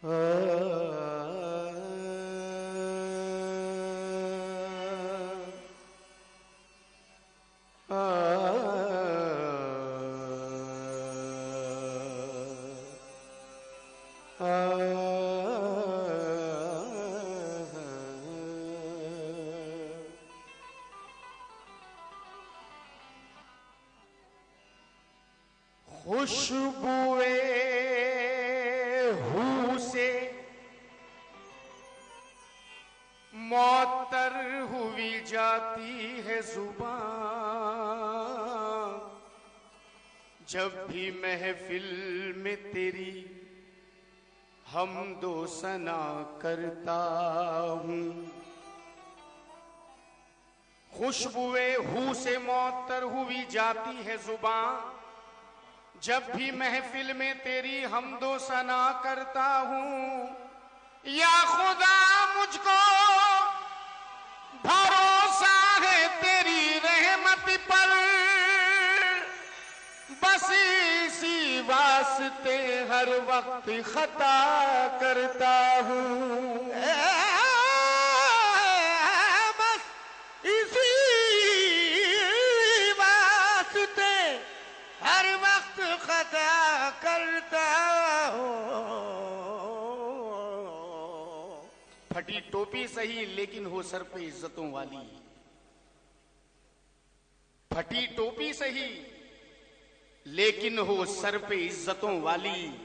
खुशबुए हू से मौतर हुई जाती है जुबान, जब भी महफिल में तेरी हमदो सना करता हूँ। खुशबुए हू से मौतर हुई जाती है जुबान, जब भी महफिल में तेरी हमदो सना करता हूँ। या खुदा मुझको भरोसा है तेरी रहमत पर, बस इसी वास्ते हर वक्त खता करता हूँ। बस इसी वास्ते हर वक्त खता करता हूँ। फटी टोपी सही लेकिन हो सर पे इज्जतों वाली, फटी टोपी सही लेकिन हो सर पे इज्जतों वाली।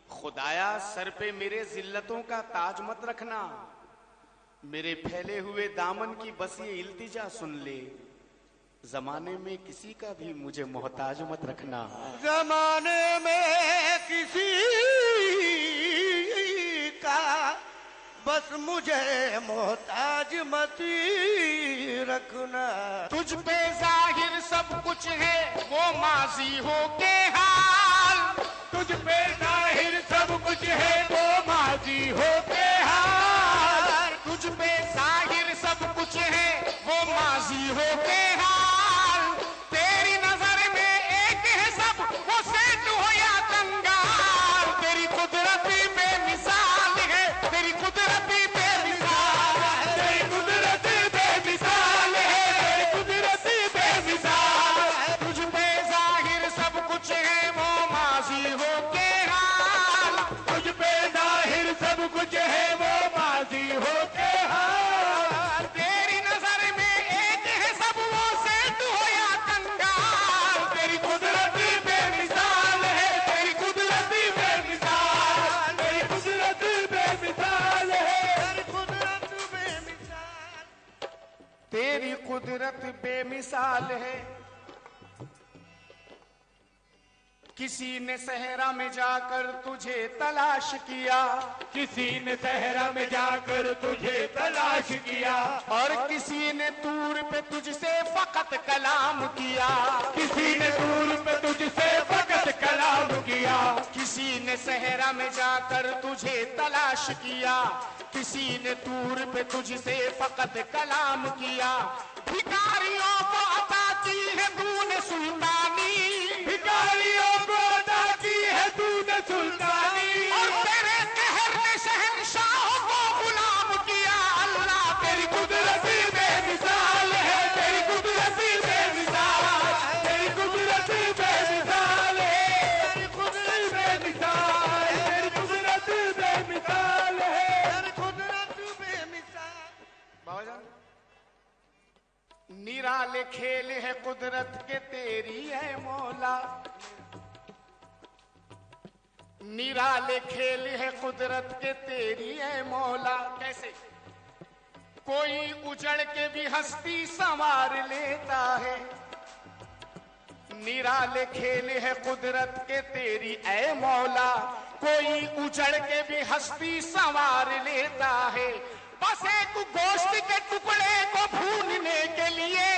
खुदाया सर पे मेरे जिल्लतों का ताज मत रखना, मेरे फैले हुए दामन की बस ये इल्तिजा सुन ले, जमाने में किसी का भी मुझे मोहताज मत रखना। जमाने में किसी का बस मुझे मोहताज मत रखना। तुझ पे जाहिर सब कुछ है वो माजी हो के हाल, तुझ पे जाहिर सब कुछ है वो माजी हो के हाल, तुझ पे जाहिर सब कुछ है वो माजी हो के हाल। तेरी नजर में एक है सब वो सेठ हो या कंगाल, तेरी कुदरत बेमिसाल है, तेरी कुदरत बेमिसाल है, तेरी कुदरत बेमिसाल है, तेरी कुदरत बेमिसाल है। तुझ पे जाहिर सब कुछ है वो माजी हो के हाल, तुझ पे जाहिर सब कुछ है वो माजी हो के हाल। तेरी नजर में एक है सब वो सेठ हो या कंगाल, तेरी कुदरत बेमिसाल है, तेरी कुदरत बेमिसाल, तेरी कुदरत बेमिसाल है, तेरी कुदरत बेमिसाल, तेरी कुदरत बेमिसाल है। किसी ने सहरा में जाकर तुझे तलाश किया, किसी ने सहरा में जाकर तुझे तलाश किया, और किसी ने तूर पे तुझसे फकत कलाम किया, किसी ने तूर पे तुझसे फकत कलाम किया। किसी ने सहरा में जाकर तुझे तलाश किया, किसी ने तूर पे तुझसे फकत कलाम किया। भिखारियों को अता की है तूने सुल्तानी, भिखारियों को अता की है तूने सुल्तानी, और तेरे कहर ने शहंशाहों को गुलाम किया। अल्लाह तेरी कुदरत बेमिसाल है, तेरी कुदरत बेमिसाल, तेरी कुदरत बेमिसाल है, तेरी कुदरत बेमिसाल, तेरी कुदरत बेमिसाल है, तेरी कुदरत बेमिसाल। बाबा निराले खेल है कुदरत के तेरी है मौला, निराले खेल है कुदरत के तेरी है मौला। कैसे? कोई उजड़ के भी हस्ती संवार लेता है, निराले खेल है कुदरत के तेरी ऐ मौला। कोई उजड़ के भी हस्ती संवार लेता है, बस एक गोश्त के टुकड़े को भूनने के लिए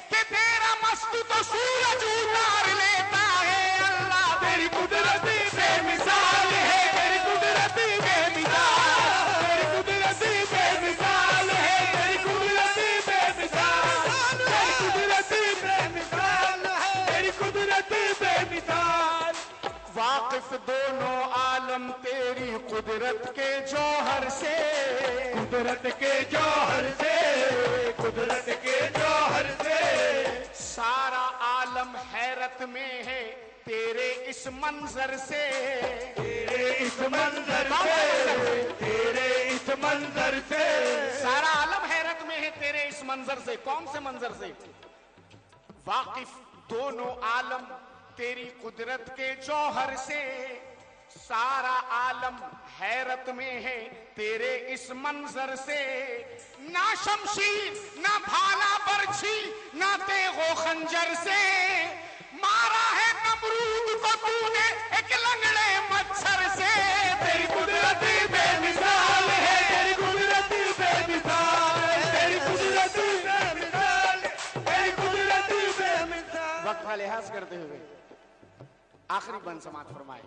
कि तेरा मस्त तो सूरज उतार लेता है। अल्लाह तेरी कुदरत बेमिसाल है, तेरी कुदरत बेमिसाल, तेरी कुदरत बेमिसाल है, तेरी कुदरत बेमिसाल, तेरी कुदरत बेमिसाल है, तेरी कुदरत बेमिसाल। वाकिफ दोनों आलम तेरी कुदरत के जौहर से, कुदरत के जौहर से, कुदरत के जौहर से। सारा आलम हैरत में है तेरे इस मंजर से, तेरे इस मंजर से, तेरे इस मंजर से। सारा आलम हैरत में है तेरे इस मंजर से। कौन से मंजर से? वाकिफ दोनों आलम तेरी कुदरत के जौहर से। सारा आलम हैरत में है तेरे इस मंजर से। ना शमशीर ना भाला बरछी ना तेगो खंजर से, मारा है नमरूद को तूने एक लंगड़े मच्छर से। तेरी कुदरत बेमिसाल है, तेरी कुदरत बेमिसाल है, तेरी कुदरत बेमिसाल, तेरी कुदरत बेमिसाल। वक्त का लिहाज करते हुए आखिरी बंद समाप्त फरमाए।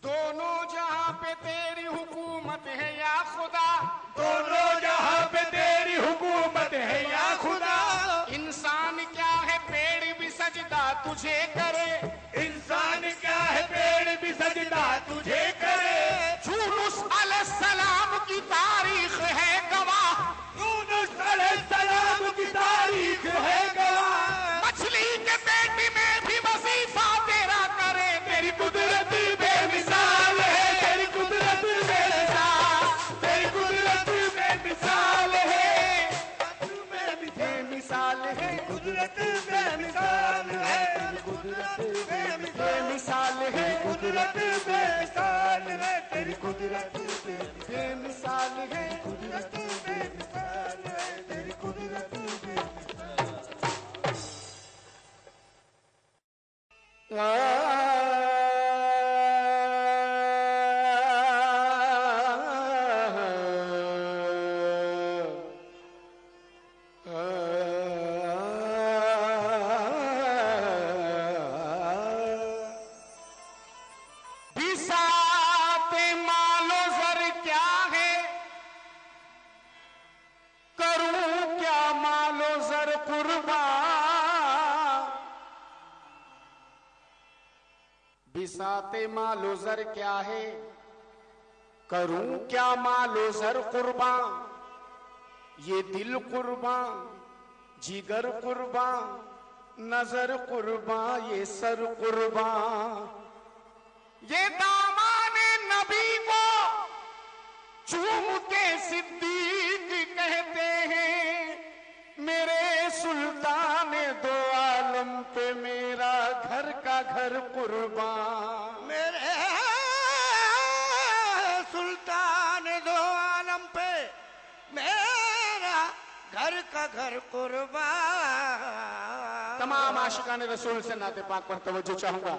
दोनों जहां पे तेरी हुकूमत है या खुदा, दोनों जहां पे तेरी हुकूमत है या खुदा। इंसान क्या है पेड़ भी सजदा तुझे करे, इंसान क्या है पेड़ भी सजदा तुझे करे। यूनुस अलैहिस्सलाम की तारीख है गवाह, यूनुस अलैहिस्सलाम की तारीख है गवाह। मछली के पेट में भी वजीफा तेरा करे। तेरी कुदरत बेमिसाल है, तेरी कुदरत बेमिसाल, तेरी कुदरत बेमिसाल है, बेमिसाल है, कुदरत बेमिसाल है, कुदरत बेमिसाल है, कुदरत बेमिसाल है, तेरी कुदरत बेमिसाल है, कुदरत बेमिसाल है, तेरी कुदरत बिसाते मालो ज़र क्या है, करूं क्या मालो ज़र कुर्बान। बिसाते मालो ज़र क्या है, करूं क्या मालो ज़र कुर्बान। ये दिल कुर्बान, जिगर कुर्बान, नजर कुर्बान, ये सर कुर्बान। ये दामाने नबी को चूम के सिद्दीक कहते हैं। मेरे सुल्तान दो आलम पे मेरा घर का घर कुर्बान। मेरे सुल्तान दो आलम पे मेरा घर का घर कुर्बान। तमाम आशिकान रसूल से नाते पाक पर तवज्जो चाहूंगा।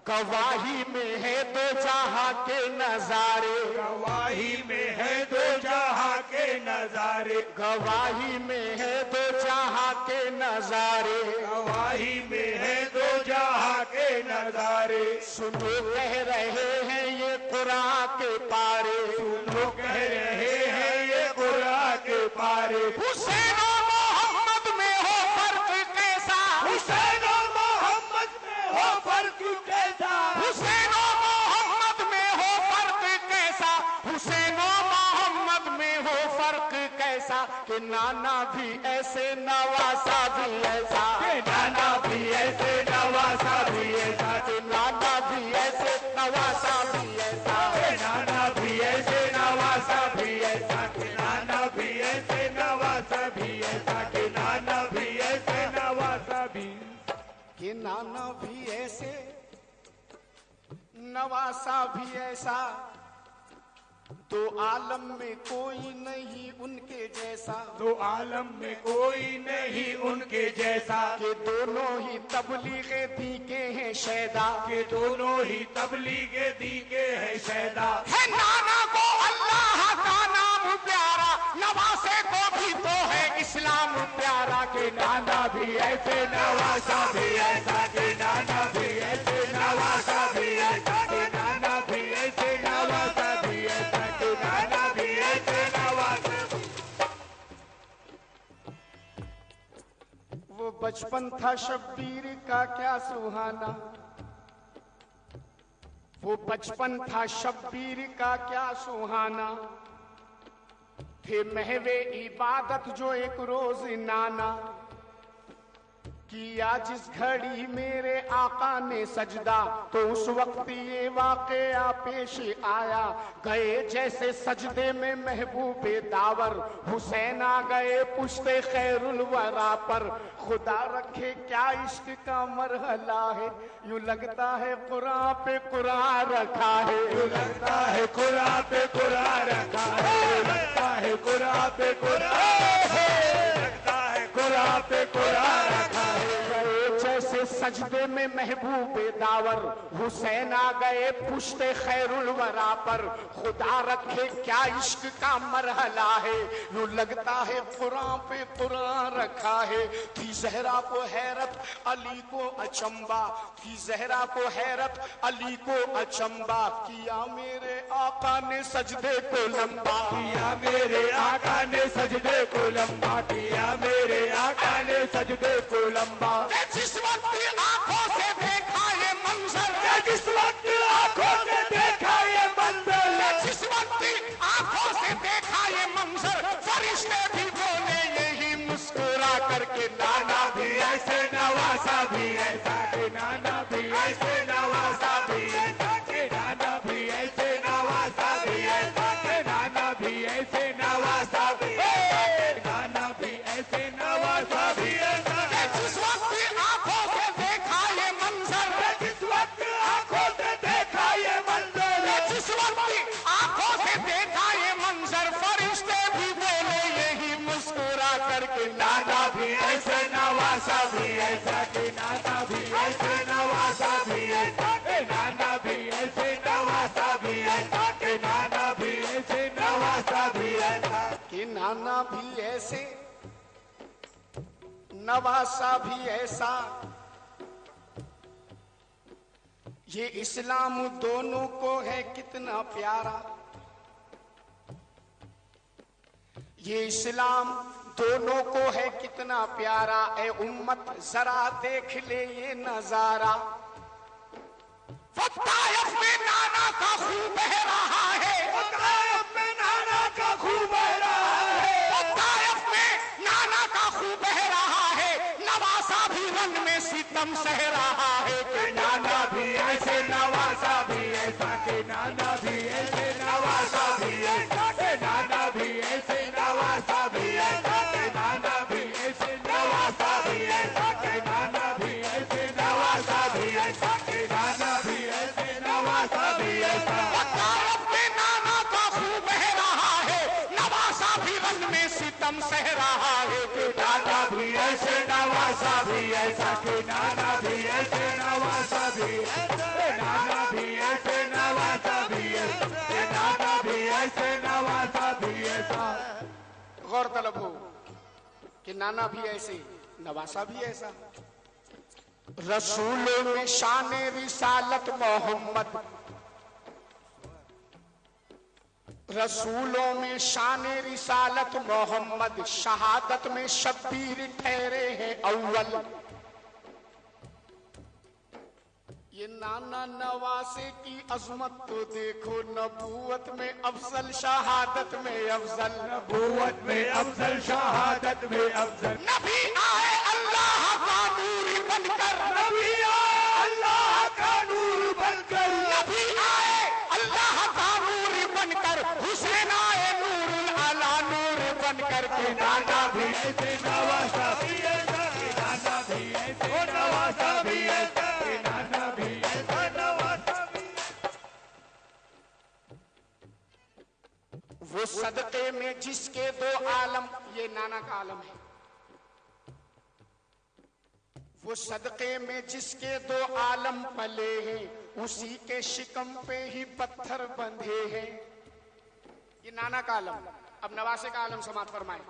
गवाही में है दो जहां के नजारे, गवाही में है दो जहां के नजारे, गवाही में है दो जहां के नजारे, गवाही में है दो जहां के नजारे। सुनो कह रहे हैं ये कुरान के पारे, सुनो कह रहे हैं ये कुरान के पारे। हुसैन और मोहम्मद में हो फर्क कैसा, हुसैन और मोहम्मद में हो फर्क कैसा, हुसैन और मोहम्मद में हो फर्क कैसा, हुसैन और मोहम्मद में हो फर्क कैसा। कि नाना भी ऐसे नवासा भी ऐसा, के नाना भी ऐसे नवासा भी ऐसा, कि नाना भी ऐसे नवासा भी ऐसा, के नाना भी ऐसे नवासा भी ऐसा, के नाना भी ऐसे नवासा भी ऐसा, के नाना भी ऐसे नवासा भी, कि नाना भी ऐसे नवासा भी ऐसा। दो आलम में कोई नहीं उनके जैसा, दो आलम में कोई नहीं उनके जैसा। कि दोनों ही तबलीगे दी के हैं शैदा, के दोनों ही तबलीगे दी के है शैदा। है नाना को अल्लाह का नाम प्यारा, नवासे को भी तो है इस्लाम प्यारा। के नाना भी ऐसे नवासा भी ऐसा, के नाना भी ऐसे नवासा भी ऐसा, के नाना भी ऐसे नवासा भी ऐसा, के नाना भी ऐसे नवासा। वो बचपन था शब्बीर का क्या सुहाना, वो बचपन था शब्बीर का क्या सुहाना, थे महवे इबादत जो एक रोज नाना, किया जिस घड़ी मेरे आका ने सजदा तो उस वक्त ये वाकया पेश आया। गए जैसे सजदे में महबूबे दावर, हुसैन आ गए पुश्ते खैरुल वरा पर। खुदा रखे क्या इश्क का मरहला है, यूं लगता है कुरान पे कुरान रखा है, यूं लगता है कुरान पे कुरान रखा है, लगता है कुरान पे कुरान, लगता है कुरान पे कुरान रखा है। जैसे सजदे में महबूबे दावर, हुसैन आ गए पुश्ते खैरुल वरा पर। खुदा रखे क्या इश्क का मरहला है, यूं लगता है कुरान पे कुरान रखा है। थी जहरा को हैरत अली को अचंबा, थी जहरा को हैरत अली को अचंबा, किया मेरे आका ने सजदे को लंबा, किया मेरे आका ने सजदे को लंबा, किया मेरे आका ने सजदे को लंबा। जिस वक्त आंखों से देखा ये मंजर, जिस वक्त आंखों से देखा ये मंजर, जिस वक्त आंखों से देखा ये मंजर, फरिश्ते भी बोले यही मुस्कुरा करके, नाना भी ऐसे नवासा भी ऐसा के, नाना भी ऐसे नवासा भी ऐसा के, नाना भी ऐसे नवासा भी ऐसा के, नाना भी ऐसे नवासा भी ऐसा के, नाना भी ऐसे नवासा भी ऐसा। जिस वक्त आंखों से देखा ये मंजर, जिस वक्त आंखों से देखा ये मंजर, जिस वक्त आंखों से देखा ये मंजर, फरिश्ते भी बोले यही मुस्कुरा करके, नाना भी ऐसे नवासा भी ऐसा के, नाना भी ऐसे नवासा भी ऐसा के, नाना भी ऐसे नवासा भी ऐसा के, नाना भी ऐसे नवासा भी ऐसा कि नाना भी ऐसे नवासा भी ऐसा। ये इस्लाम दोनों को है कितना प्यारा, ये इस्लाम दोनों को है कितना प्यारा। ए उम्मत जरा देख ले ये नजारा, ताइफ में नाना का खून बह रहा है, ताइफ में नाना का खून बह रहा है, ताइफ में नाना का खून बह रहा है। नवासा भी रंग में सितम सह रहा है, कि नाना भी ऐसे नवासा भी ऐसा के, नाना भी ऐसे नवासा भी ऐसा के, नाना भी ऐसे नवासा भी ऐसा के, नाना भी ऐसे नवासा भी ऐसा के, नाना भी ऐसे नवासा भी ऐसा के, नाना भी ऐसे नवासा भी ऐसा। ताइफ में नाना का खून बह रहा है, नवासा भी रंग में सितम सह रहा है, कि नाना भी ऐसे नवासा भी ऐसा के, नाना भी ऐसे नवासा भी ऐसा, नाना भी ऐसे नवासा भी ऐसा, नाना भी ऐसे नवासा भी ऐसा। गौरतलब हो कि नाना भी ऐसे नवासा भी ऐसा। रसूलों में शान रिसालत मोहम्मद, रसूलों में शान रिसालत मोहम्मद, शहादत में शब्बीर ठहरे हैं अव्वल। ये नाना नवासे की अजमत तो देखो, नबूवत में अफजल शहादत में अफजल, नबूवत में अफजल शहादत में अफजल। नबी आए अल्लाह का नूर बनकर, नबी आए अल्लाह का नूर बनकर, नबी आए अल्लाह का नूर बनकर, हुसैन आए नूरुल अला नूर बनकर के। नाना भी ऐसे नवासा भी ऐसा, नाना भी ऐसे नवासा भी ऐसा, नाना भी ऐसा नवासा भी। वो सदके में जिसके दो आलम, ये नाना का आलम है। वो सदके में जिसके दो आलम पले हैं, उसी के शिकम पे ही पत्थर बंधे हैं। ये नाना का आलम। अब नवासे का आलम समाप्त फरमाए।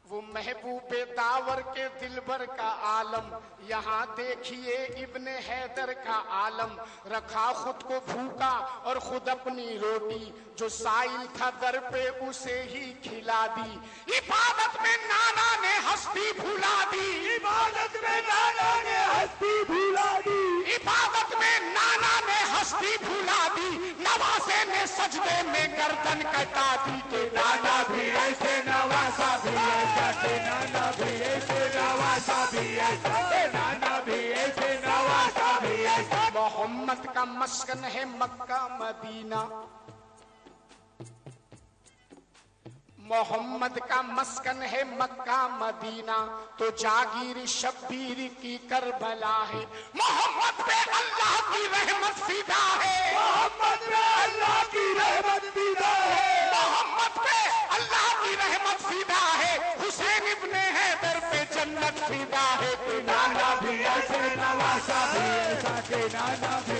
वो महबूबे दावर के दिलबर का आलम, यहाँ देखिए इब्ने हैदर का आलम। रखा खुद को भूखा और खुद अपनी रोटी, जो साइल था दर पे उसे ही खिला दी। इबादत में नाना ने हस्ती भुला दी, इबादत में नाना ने हस्ती भुला दी, इबादत में नाना ने हस्ती हस्ती भुला दी, नवासे ने सजदे में गर्दन कटा दी के नाना भी ऐसे नवासा भी ऐसा के नाना भी ऐसे नवासा भी ऐसा के नाना भी ऐसे नवासा भी ऐसा। मोहम्मद का मस्कन है मक्का मदीना, मोहम्मद का मस्कन है मक्का मदीना, तो जागीर शब्बीर की करबला है। मोहम्मद पे अल्लाह की रहमत फिदा है, मोहम्मद पे अल्लाह की रहमत फिदा है, मोहम्मद पे अल्लाह की रहमत फिदा है। हुसैन इब्ने हैदर पे जन्नत फिदा है। नाना भी ऐसे नवासा भी ऐसा के नाना भी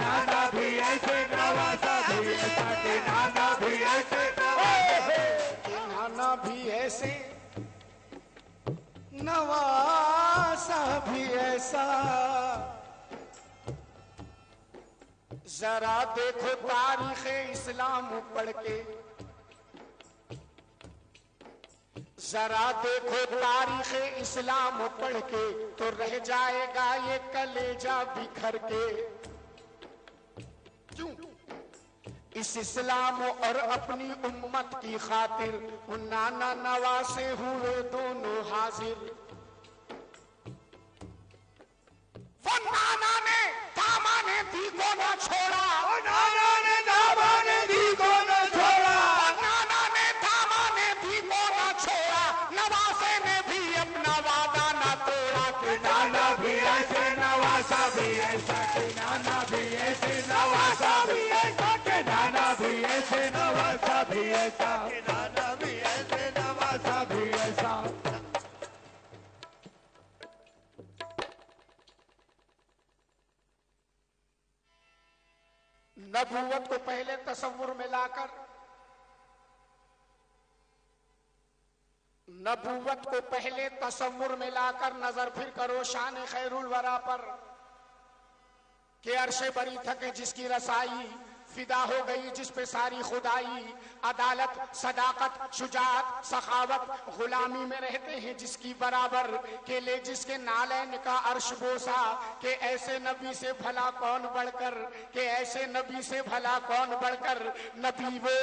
नाना भी ऐसे नवासा भी ऐसा के नाना भी ऐसे नाना भी ऐसे नवासा भी ऐसा। जरा देखो तारीख इस्लाम पढ़ के, जरा देखो तारीख इस्लाम पढ़ के, तो रह जाएगा ये कलेजा बिखर के। क्यों? इस इस्लाम और अपनी उम्मत की खातिर वो नाना नवासे हुए दोनों हाजिर। वो नाना ने दामा ने दी को न छोड़ा, वो नाना ने दामा ने दी को न छोड़ा, नाना ने दामा ने दी को न छोड़ा, नवासे ने भी अपना वादा न तोड़ा। कि नाना भी ऐसे नवासा भी ऐसा कि नाना भी ऐसे नवासा भी ऐसा कि नाना भी ऐसे नवासा भी ऐसा कि नाना भी ऐसे नवासा भी ऐसा। नबूवत को पहले तसव्वुर में लाकर, नबूवत को पहले तसव्वुर में लाकर नजर फिर करो शान खैरुल वरा पर, के अर्शे बरी थके जिसकी रसाई फिदा हो गई जिस पे सारी खुदाई। अदालत, सदाकत, शुजाअत, सखावत, गुलामी में रहते हैं जिसकी बराबर, के ले जिसके नालैन का अर्श बोसा। के ऐसे नबी से भला कौन बढ़कर, के ऐसे नबी से भला कौन बढ़कर। नबी वो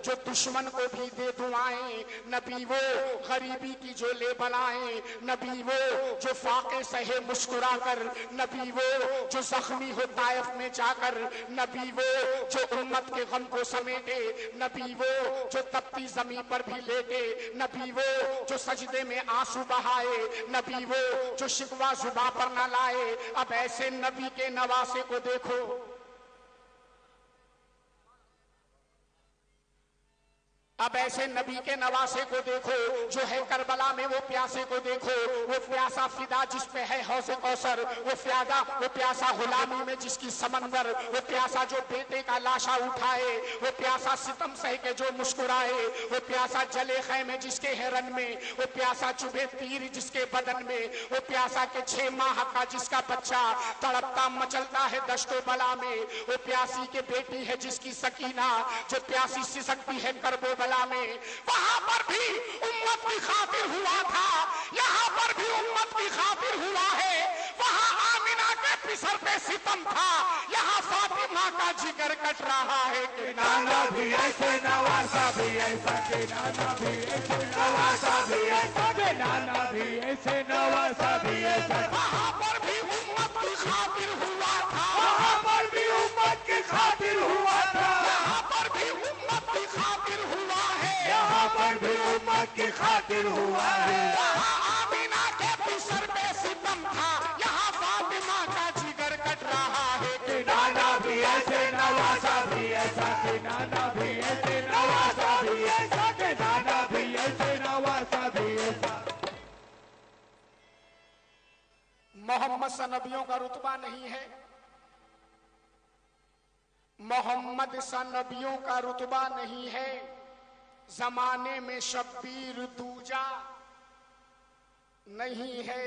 जो दुश्मन को भी दे दुआएं, नबी वो गरीबी की जो ले बलाएं, नबी वो जो फाके सहे मुस्कुरा कर, नबी वो जो जख्मी हो ताइफ में जाकर, नबी वो जो उम्मत के गम को समेटे, नबी वो जो तपती जमीन पर भी लेटे, नबी वो जो सजदे में आंसू बहाए, नबी वो जो शिकवा जुबा पर न लाए। अब ऐसे नबी के नवासे को देखो, अब ऐसे नबी के नवासे को देखो जो है करबला में। वो प्यासे को देखो, वो प्यासा फिदा जिस पे है हौसे कौसर, वो प्यासा गुलामी में जिसकी समंदर, वो प्यासा जो बेटे का लाशा उठाए, वो प्यासा सितम सह के जो मुस्कुराए, वो प्यासा जले खैमे जिसके हेरन में, वो प्यासा चुभे तीर जिसके बदन में, वो प्यासा के 6 माह का जिसका बच्चा तड़पता मचलता है दश्तो बला में, वो प्यासी के बेटी है जिसकी सकीना जो प्यासी सिसकती है करबो में। वहां पर भी उम्मत की खातिर हुआ था, यहां पर भी उम्मत की खातिर हुआ है। वहां आमिना के पिसर पे सितम था, यहाँ फातिमा का जिगर कट रहा है। कि नाना भी ऐसे नवासा भी ऐसा कि नाना भी ऐसे नवासा भी ऐसा कि नाना भी ऐसे नवासा भी ऐसा। वहां पर भी उम्मत की खातिर हुआ था, वहां पर भी उम्मत की खातिर हुआ था, यहाँ पर भी उम्मत की खातिर हुआ है, यहाँ पर भी उम्मत की खातिर हुआ है। वहां आमिना के पिसर पे सितम था, यहाँ फातिमा का जिगर कट रहा है। कि नाना भी ऐसे नवासा भी ऐसा कि नाना भी ऐसे नवासा भी ऐसा कि नाना भी ऐसे नवासा भी ऐसा। मोहम्मद सा नबियों का रुतबा नहीं है, मोहम्मद सा नबियों का रुतबा नहीं है। जमाने में शब्बीर दूजा नहीं है,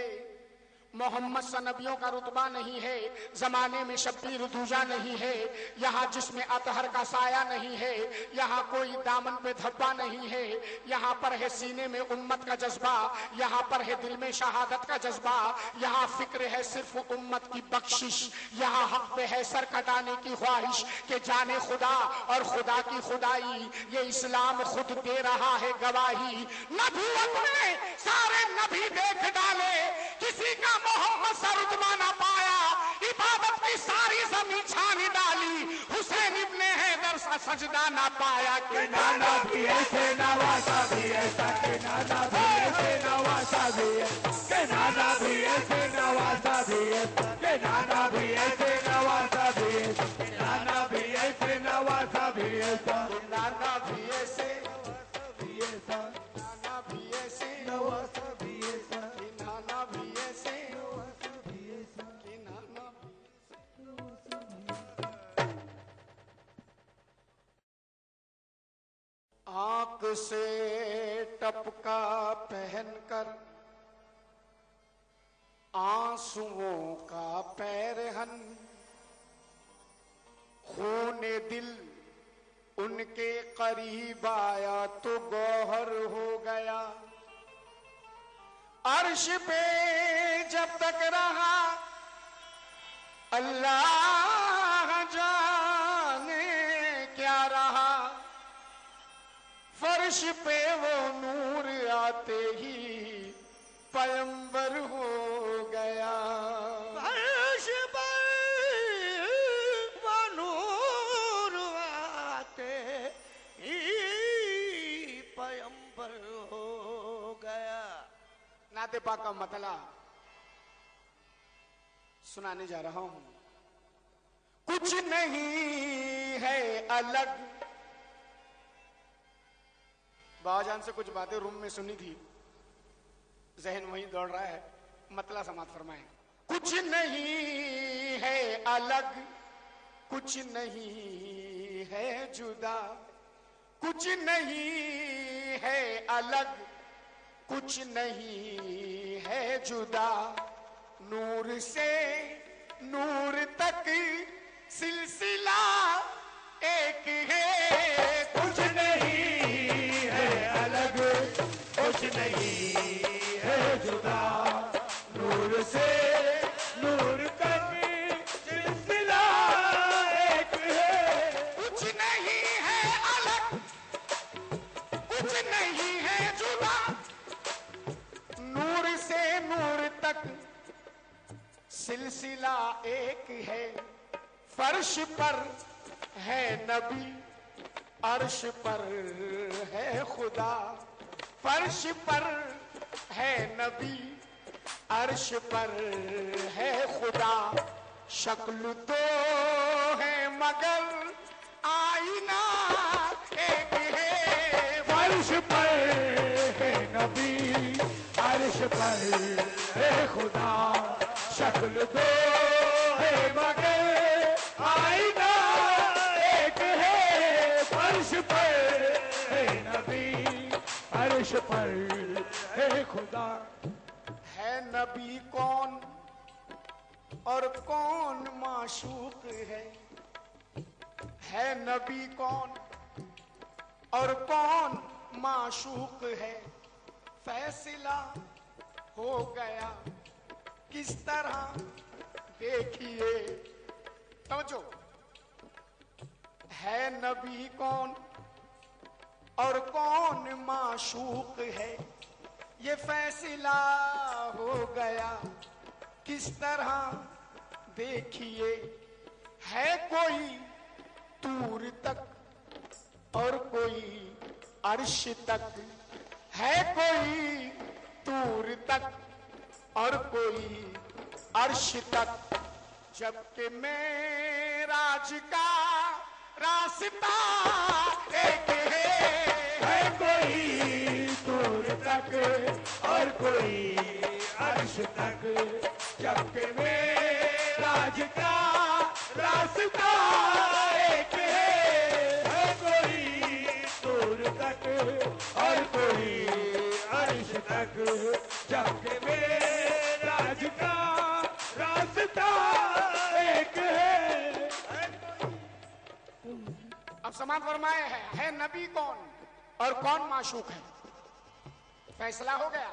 मोहम्मद सा नबियों का रुतबा नहीं है, जमाने में शब्बीर दूजा नहीं है, यहाँ जिसमें अतहर का साया नहीं है, यहाँ कोई दामन पे धब्बा नहीं है, यहाँ पर है सीने में उम्मत का जज्बा, यहाँ पर है दिल में शहादत का जज्बा, यहाँ फिक्र है सिर्फ उम्मत की बख्शिश, यहाँ हक पे है सर कटाने की ख्वाहिश कि जाने खुदा और खुदा की खुदाई, ये इस्लाम खुद दे रहा है गवाही। नबूवत में सारे नबी देख डाले, किसी का मोहम्मद सा रुतबा ना पाया, इबादत की सारी जमीन छान डाली, हुसैन इब्ने हैदर सा सजदा ना पाया कि नाना भी ऐसे नवासा भी ऐसा, के नाना भी ऐसे नवासा भी ऐसा, के नाना भी ऐसे नवासा भी ऐसा, के नाना भी ऐसे नवासा भी ऐसा, के नाना भी ऐसे नवासा भी ऐसा, नाना भी ऐसे भी ऐसा, नाना भी ऐसे नवासा भी ऐसा, नाना भी ऐसे नवासा भी ऐसा, नाना आंख से टपका पहनकर आंसुओं का पैरहन, खूने दिल उनके करीब आया तो गौहर हो गया। अर्श पे जब तक रहा अल्लाह जाने क्या रहा, फर्श पे वो नूर आते ही पैगंबर हो गया। फर्श पर वो नूर आते ही पैगंबर हो गया। नाते पाक का मतला सुनाने जा रहा हूं। कुछ नहीं है अलग, बाजान से कुछ बातें रूम में सुनी थी, जहन वहीं दौड़ रहा है, मतला समात फरमाएं। कुछ नहीं है अलग, कुछ नहीं है जुदा, कुछ नहीं है अलग, कुछ नहीं है जुदा, नूर से नूर तक सिलसिला एक है। कुछ नहीं है अलग, कुछ नहीं है जुदा, नूर से नूर तक सिलसिला एक है। कुछ नहीं है अलग, कुछ नहीं है जुदा, नूर से नूर तक सिलसिला एक है। फर्श पर है नबी, अर्श पर है खुदा, फर्श पर है नबी, अर्श पर है खुदा, शक्ल तो है मगर आईना एक है। फर्श पर है नबी, अर्श पर है खुदा, शक्ल तो है मगर आईना एक है। फर्श पर है नबी, अर्श पर है खुदा। है नबी कौन और कौन माशूक है नबी कौन और कौन माशूक है, फैसला हो गया किस तरह देखिए। समझो, है नबी कौन और कौन माशूक है, ये फैसला हो गया किस तरह देखिए। है कोई दूर तक और कोई अर्श तक, है कोई दूर तक और कोई अर्श तक, जबकि मेराज का रास्ता एक है कोई दूर तक और कोई अर्श तक, जबकि मेराज का रास्ता एक है कोई दूर तक और कोई अर्श तक, जबकि मेराज का माता एक है। अब समाज फरमाए है नबी कौन और कौन माशूक है? फैसला हो गया,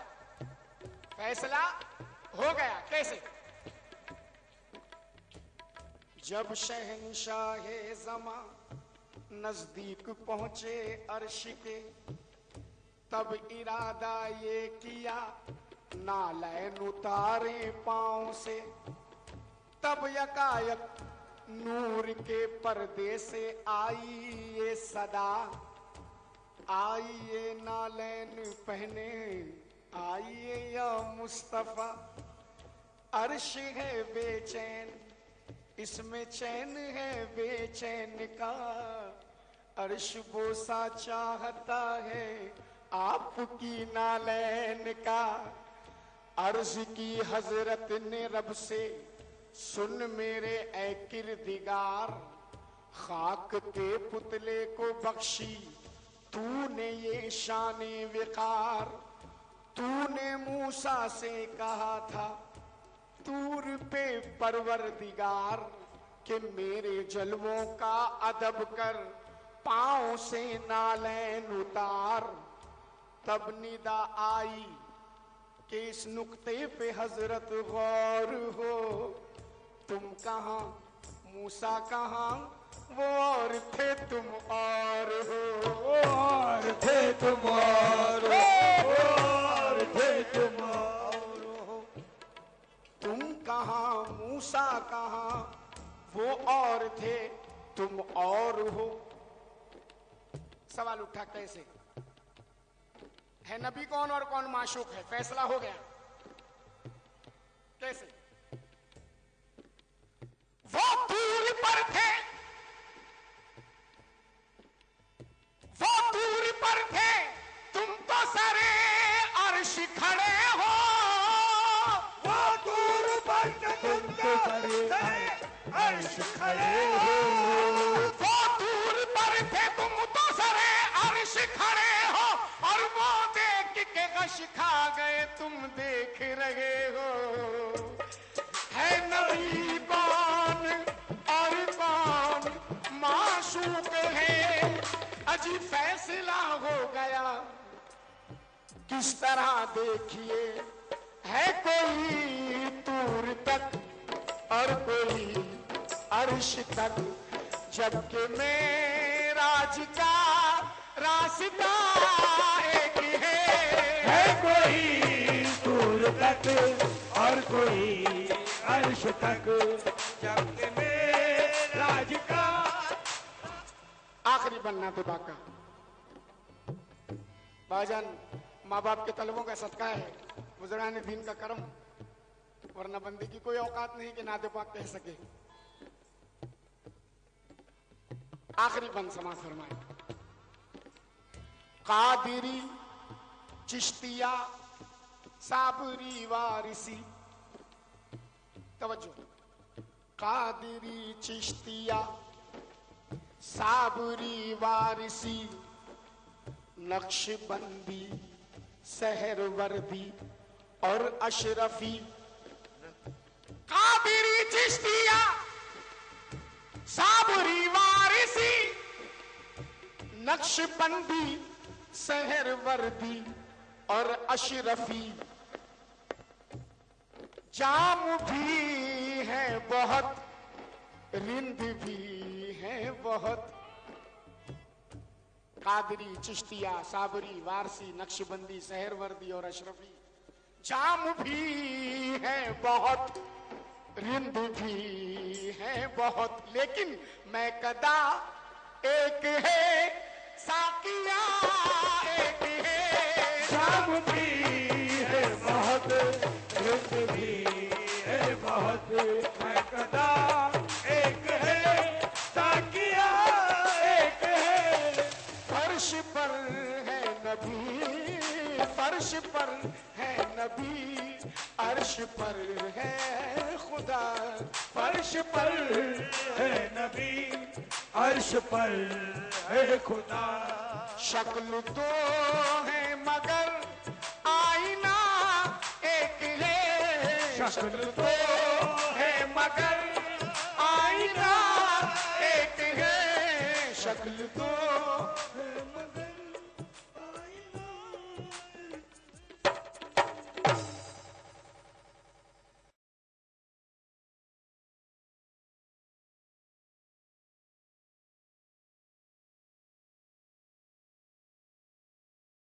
फैसला हो गया। कैसे? जब शहंशाहे ज़मा नजदीक पहुंचे अर्श के, तब इरादा ये किया नालैन उतारे पांव से। तब यकायक नूर के पर्दे से आई ये सदा, आइए नालैन पहने आइए या मुस्तफा। अर्श है बेचैन, इसमें चैन है बेचैन का। अर्श बोसा चाहता है आपकी नालैन का। अर्ज की हजरत ने रब से, सुन मेरे ऐ किरदिगार, खाक के पुतले को बख्शी तूने ये शाने विकार। तूने मूसा से कहा था तूर पे परवरदिगार, कि मेरे जलवों का अदब कर, पांव से नालैन उतार। तब निदा आई कि इस नुक्ते पे हजरत गौर हो। तुम कहां मूसा कहां, वो और थे तुम और हो। और थे तुम और हो, और थे तुम और हो। तुम कहां मूसा कहां, वो और थे तुम और हो। सवाल उठा कैसे? है नबी कौन और कौन माशूक है? फैसला हो गया। कैसे? वो दूर पर थे, वो दूर पर थे, तुम तो सरे अर्श खड़े हो। वो दूर पर तुम तो सरे अर्श खड़े हो। वो दूर पर थे, तुम तो सरे अर्श खड़े हो। और वो देख के गश खा गए, तुम देख रहे हो। है नबी कौन और कौन माशूक है? अजी फैसला हो गया किस तरह देखिए। है कोई तूर तक और कोई अर्श तक, जबकि मेराज का रास्ता एक है। कोई दूर तक और कोई अर्श तक, जबकि मेराज का। आखिरी बनना तो बाका भाईजान, माँ बाप के तलबों का सदका है, बुजुर्गान दीन का करम, वरना बंदे की कोई औकात नहीं कि नाते पाक कह सके। आखिरी बंद समाज फरमाए। कादिरी चिश्तिया साबरी वारिसी, तवज्जो। कादिरी चिश्तिया साबरी वारिसी, नक्शबंदी सहरवर्दी और अशरफी। कादिरी चिश्तिया साबरी वारिसी, नक्शबंदी सहरवर्दी और अशरफी। जाम भी है बहुत, रिंद भी है बहुत। कादरी चिश्तिया साबरी वारसी नक्शबंदी सहरवर्दी और अशरफी। जाम भी है बहुत, रिंद भी है बहुत, लेकिन मैं कदा एक है, साकिया एक है। जाम भी है बहुत, रिंद भी है बहुत, मैं कदा एक है, साकिया एक है। फर्श पर है नबी, फर्श पर है नबी, अर्श पर है खुदा। फर्श पर है नबी, अर्श पर है खुदा। शक्ल तो है मगर आईना एक है। शक्ल तो है मगर